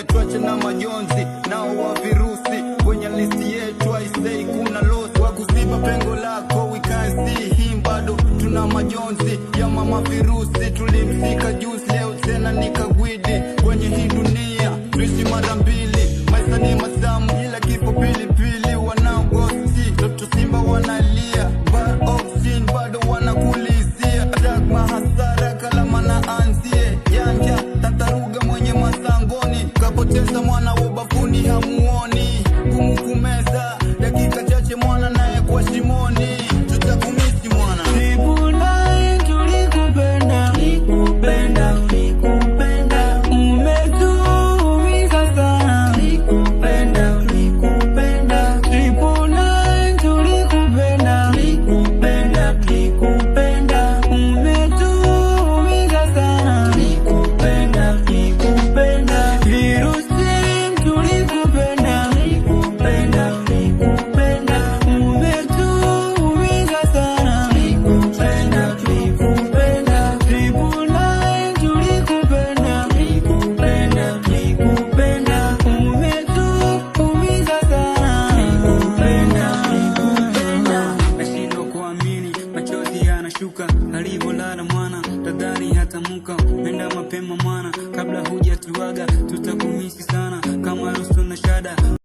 umetuacha na majonzi, nao wa virusi kwenye listi yetu. I say kuna loss wa kuziba pengo lako, we can't see him, bado tuna majonzi ya mama virusi. Tulimsika juzi, leo tena nikagwidi kwenye hii dunia, tuishi mara mbili, maisha ni masamu, ila kifo pilipili. Wanaogosi toto simba wanalia, but oxygen bado wanakulizia. Dagma hasara kalama na anzie janja, tantaruga mwenye masangoni, kapoteza mwana wa bafuni hamuoni, kumeza dakika chache mwana naye kwa shimoni, tutakumisi mwana. Tribunai tulikupenda, umetuumiza sana, Tribunai tulikupenda, umetuumiza sana, virusi tulikupenda, umetuumiza sana, Tribunai tulikupenda, umetuumiza sana. Nashindwa kuamini, machozi yanashuka, alivyolala mwana tadhani hatamuka. Penda mapema mwana, kabla hujatuaga, tutakumisi sana kama Rusto na Shada.